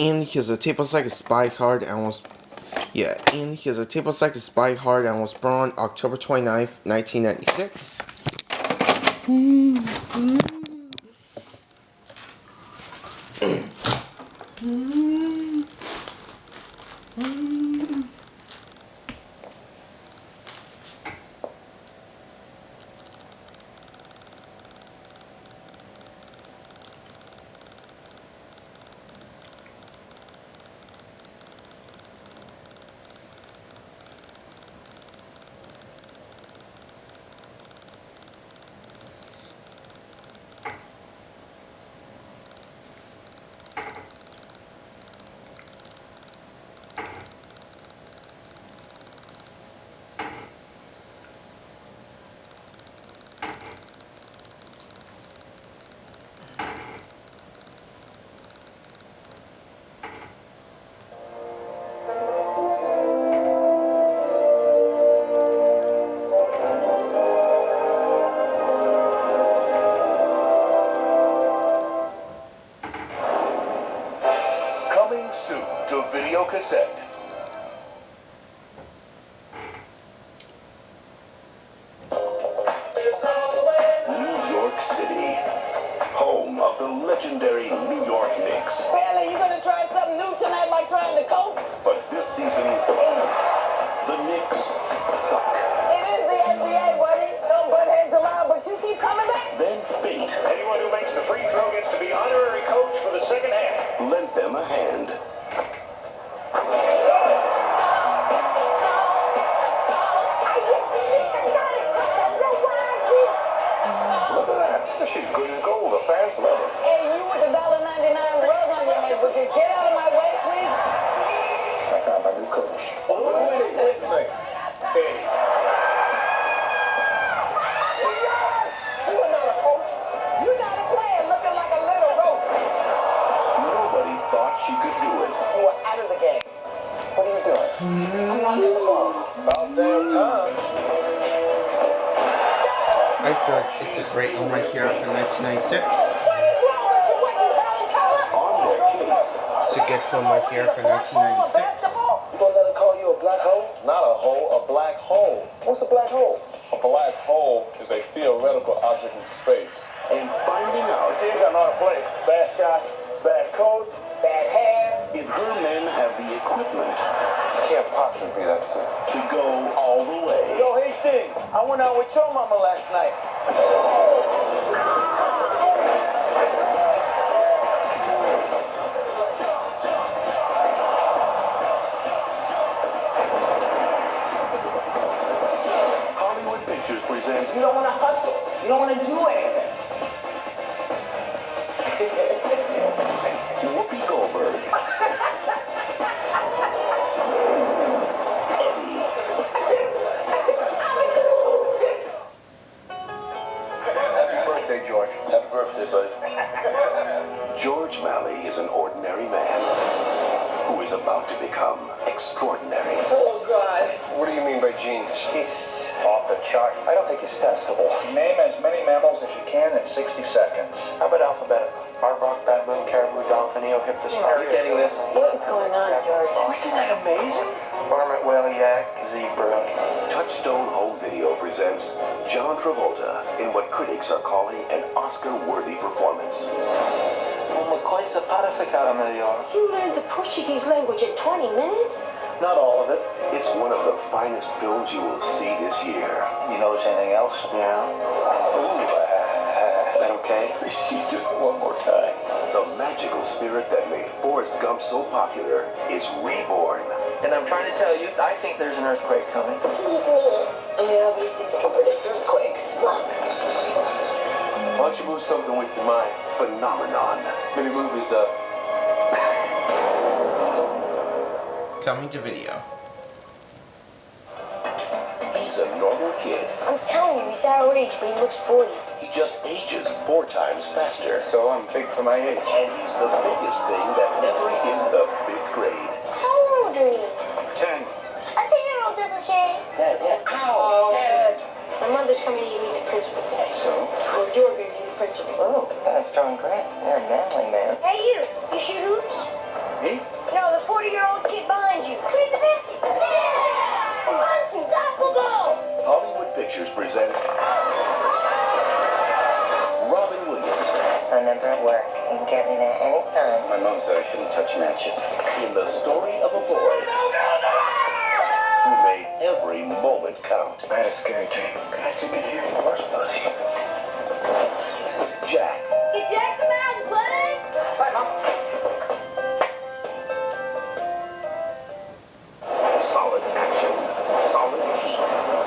And here's a tape of like a spy card and was and here's a tape of like a spy card and was born October 29th, 1996. Soon to video cassette. New York City, home of the legendary New York Knicks. Well, are you gonna try something new tonight, like trying to coach? But this season, the Knicks suck. It is the NBA, buddy. No butt heads allowed, but you keep coming back. Then fate. Anyone who makes the free throw gets to be honorary coach for the second half. Lent them a hand. She's good as gold. The fans love her. Hey, you with the $1.99 rug on your head, would you get out of my way, please? I found my new coach. Wait a minute. Hey. You are not a coach. You're not a player looking like a little roach. Nobody thought she could do it. You are out of the game. What are you doing? I'm knocking the ball. About damn time. I thought it's a great one right here from 1996. On their case, It's a good film right here from 1996. You gonna let her call you a black hole? Not a hole, a black hole. What's a black hole? A black hole is a theoretical object in space. and finding out Teams I know how to play. Bad shots, bad codes, Bad hair. if her men have the equipment can't possibly be that stupid. to go all the way. Yo, Hastings, I went out with your mama last night. Hollywood Pictures presents You don't want to hustle. You don't want to do anything. Whoopi Goldberg, Eddie, Happy birthday, George. Happy birthday, buddy. George Malley is an ordinary man who is about to become extraordinary. Oh, God. What do you mean by genius? He's off the chart. I don't think he's testable. Name as many mammals as you can in 60 seconds. How about alphabetical? Aardvark, baboon, caribou, dolphin, eel, hippus. Are you getting this? What is going on, George? Isn't that amazing? Varmint, whale, yak, zebra. Touchstone Home Video presents John Travolta in what critics are calling an Oscar-worthy performance. Uma coisa para ficar melhor. You learned the Portuguese language in 20 minutes? Not all of it. It's one of the finest films you will see this year. You notice anything else? Yeah. Ooh. Is that okay? See just one more time. The magical spirit that made Forrest Gump so popular is reborn. And I'm trying to tell you, I think there's an earthquake coming. Excuse me. Yeah, these things can predict earthquakes. What? Why don't you move something with your mind? Phenomenon. Maybe movies up. Coming to video. He's a normal kid. I'm telling you, he's our age, but he looks 40. He just ages 4 times faster. So I'm big for my age. And he's the biggest thing that ever hit the 5th grade. How old are you? 10. A 10-year-old doesn't shave. Dad. Ow! Dad! My mother's coming to meet the principal today. So? Well, you're going to be the principal. Oh, that's John Grant. They're a manly man. Hey, you. You shoot hoops? Me? No, the 40-year-old kid behind you. Create the biscuit. Yeah! Unstoppable! Hollywood Pictures presents Robin Williams That's my number at work. You can get me there anytime. My mom said I shouldn't touch matches. in the story of a boy who made every moment count. I had a scary dream. Can I sleep in here? Of course, buddy. Jack, Did Jack come out and play? Bye, Mom. solid action, solid heat,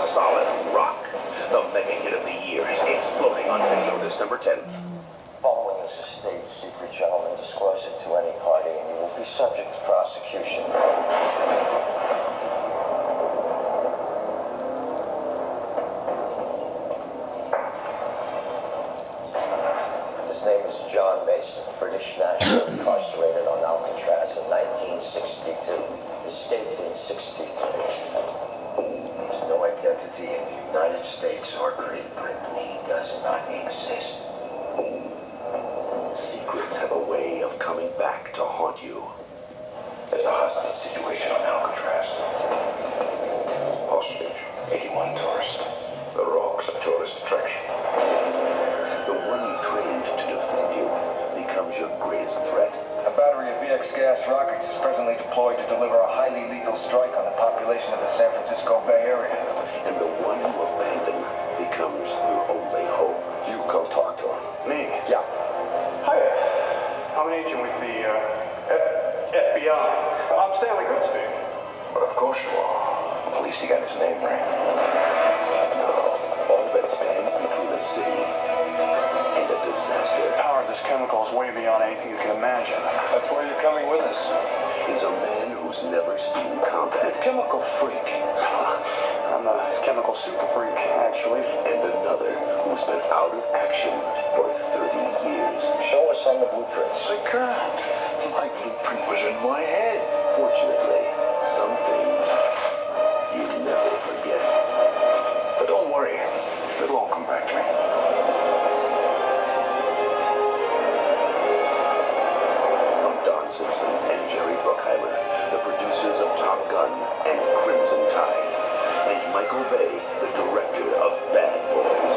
solid rock. The mega hit of the year is exploding on video December 10th. Following is a state secret, gentlemen. Disclose it to any party and you will be subject to prosecution. His name is John Mason, British national, incarcerated on Alcatraz in 1962. Escaped in 63. There's no identity in the United States or Great Britain. He does not exist. Secrets have a way of coming back to haunt you. There's a hostage situation on Alcatraz. Hostage, 81 tourists. The Rock's a tourist attraction. The one you trained to defend you becomes your greatest threat. A battery of VX gas rockets is presently deployed to deliver a highly lethal strike on the population of the San Francisco Bay Area. And the one you abandon becomes your only hope. You go talk to him. Me? Yeah. Hiya. I'm an agent with the FBI. I'm Stanley Goodspeed. But of course you are. At least he got his name right. No, all that stands between a city and a disaster The power of this chemical is way beyond anything you can imagine. That's why you're coming with us. is a man who's never seen combat. Chemical freak. I'm a chemical super freak, actually. And another who's been out of action for 30 years. Show us on the blueprints. I can't. My blueprint was in my head. Fortunately, some things you never forget. But don't worry. It'll all come back to me. From Don Simpson and Jerry Bruckheimer, the producers of Top Gun and Crimson Tide, and Michael Bay, the director of Bad Boys.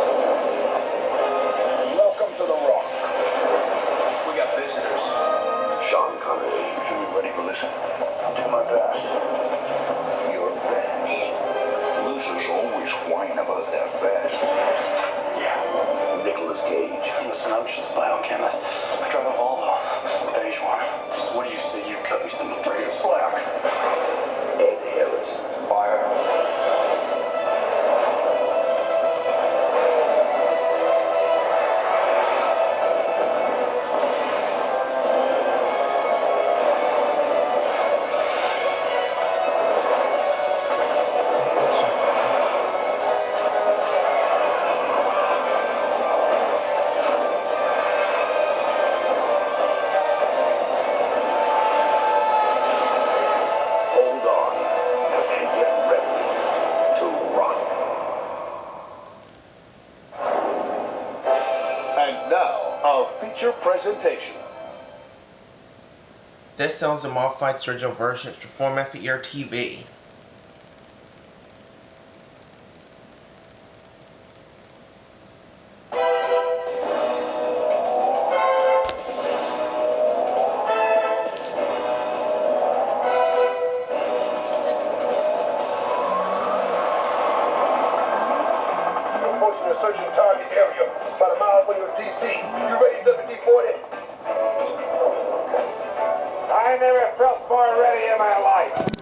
Welcome to the Rock. We got visitors. Sean Connery, You should be ready for this. I'll do my best. Your best. Losers always whine about their best. Yeah. Nicolas Cage, Listen, I'm just a biochemist. I drive a Volvo. Beige one. What do you say? You cut me some friggin' slack. Ed Harris, Fire. hold on and get ready to rock. And now, our feature presentation. This sounds the modified original version is performed at the Ear TV. Approaching a searching target area, about a mile away from DC. You ready, WD-40? I never felt more ready in my life.